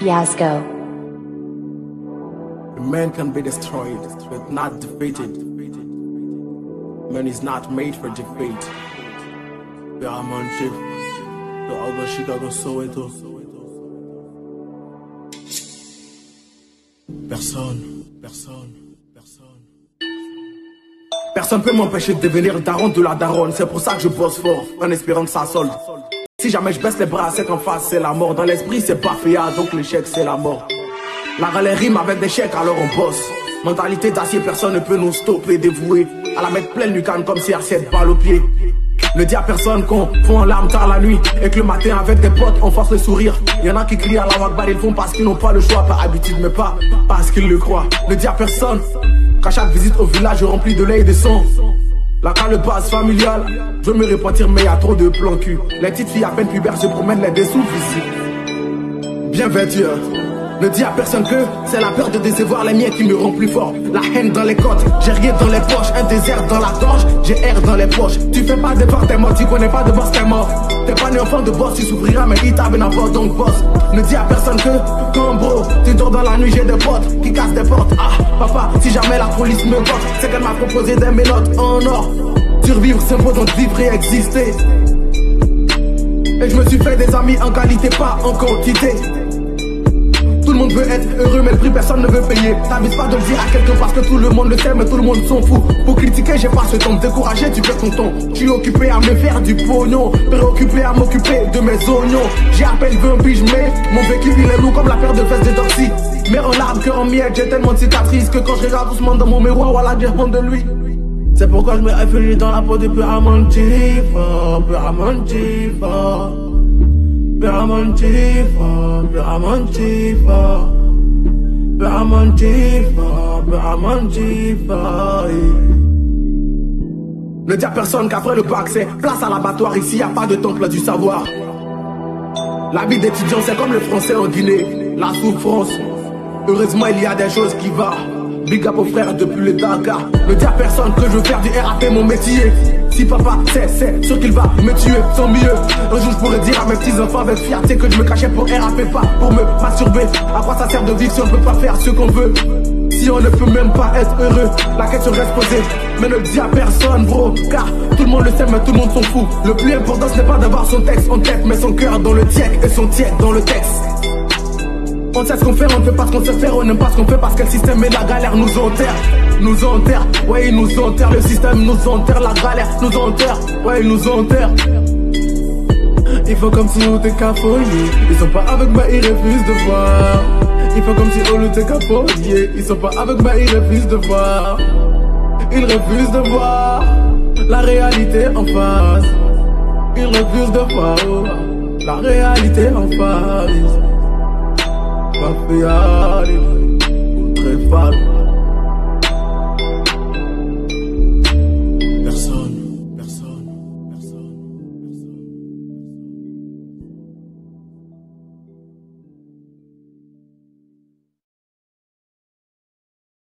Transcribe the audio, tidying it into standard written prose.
Yazgo. Man can be destroyed, but not defeated. Man is not made for defeat. Paramount Chief, the other Chicago Soweto. Personne peut m'empêcher de devenir daron de la daronne. C'est pour ça que je bosse fort, en espérant que ça solde. Si jamais je baisse les bras, c'est qu'en face c'est la mort. Dans l'esprit c'est pas féa, donc l'échec c'est la mort. La galère rime avec des chèques, alors on bosse. Mentalité d'acier, personne ne peut nous stopper. Dévoué à la mettre pleine du canne comme si elle 7 balles au pied. Ne dis à personne qu'on fond en larmes tard la nuit et que le matin avec des potes on force le sourire. Y'en a qui crient à la Wakbar, ils font parce qu'ils n'ont pas le choix, par habitude mais pas parce qu'ils le croient. Ne dis à personne qu'à chaque visite au village je remplis de lait et de sang. La calebasse familiale, je veux me repentir mais y a trop de plans cul. Les petites filles à peine pubères se promènent les dessous ici. Bien vêtues. Ne dis à personne que c'est la peur de décevoir les miens qui me rend plus fort. La haine dans les côtes, j'ai rien dans les poches. Un désert dans la gorge, j'ai air dans les poches. Tu fais pas d'effort, t'es mort, tu connais pas de boss, t'es mort. T'es pas né enfant de boss, tu souffriras mais il t'a bien n'importe donc boss. Ne dis à personne que, comme bro, tu dors dans la nuit, j'ai des potes qui cassent des portes. Ah, papa, si jamais la police me porte, c'est qu'elle m'a proposé des ménotes en or. Survivre, c'est beau donc vivre et exister. Et je me suis fait des amis en qualité, pas en quantité. Tout le monde veut être heureux mais le prix personne ne veut payer. T'avises pas de le dire à quelqu'un parce que tout le monde le sait mais tout le monde s'en fout. Pour critiquer j'ai pas ce temps, décourager tu fais ton temps. Je suis occupé à me faire du pognon, préoccupé à m'occuper de mes oignons. J'ai à peine 20 piges mais mon vécu il est lourd comme la paire de fesses de Doxy. Mais en larmes, cœur en miettes, j'ai tellement de cicatrices que quand je regarde doucement dans mon miroir, voilà j'ai honte de lui. C'est pourquoi je me réfugie dans la peau de Paramount Chief, Paramount Chief. Paramount Chief, Paramount Chief, Paramount Chief, Paramount Chief. Ne dis à personne qu'après le bac c'est place à l'abattoir. Ici y a pas de temple du savoir. La vie d'étudiant c'est comme le français en Guinée. La souffrance, heureusement il y a des choses qui vont. Big up aux frères depuis le Dakar. Ne dis à personne que je veux faire du RAP mon métier. Si papa c'est sûr qu'il va me tuer sans mieux. Un jour je pourrais dire à mes petits enfants avec fierté que je me cachais pour RAP, pas pour me masturber. À quoi ça sert de vivre si on peut pas faire ce qu'on veut? Si on ne peut même pas être heureux, la question reste posée. Mais ne le dis à personne bro, car tout le monde le sait mais tout le monde s'en fout. Le plus important ce n'est pas d'avoir son texte en tête, mais son cœur dans le tièque et son tièque dans le texte. On sait ce qu'on fait, on ne fait pas ce qu'on sait faire, on n'aime pas ce qu'on fait parce que le système et la galère nous enterrent. Nous enterrent, ouais ils nous enterrent, le système nous enterre, la galère nous enterre, ouais ils nous enterrent. Ils font comme si on était cafouillés, ils sont pas avec moi, ils refusent de voir. Ils font comme si on était cafouillés, ils sont pas avec moi, ils refusent de voir. Ils refusent de voir la réalité en face. Ils refusent de voir la réalité en face. Mafia, très fan.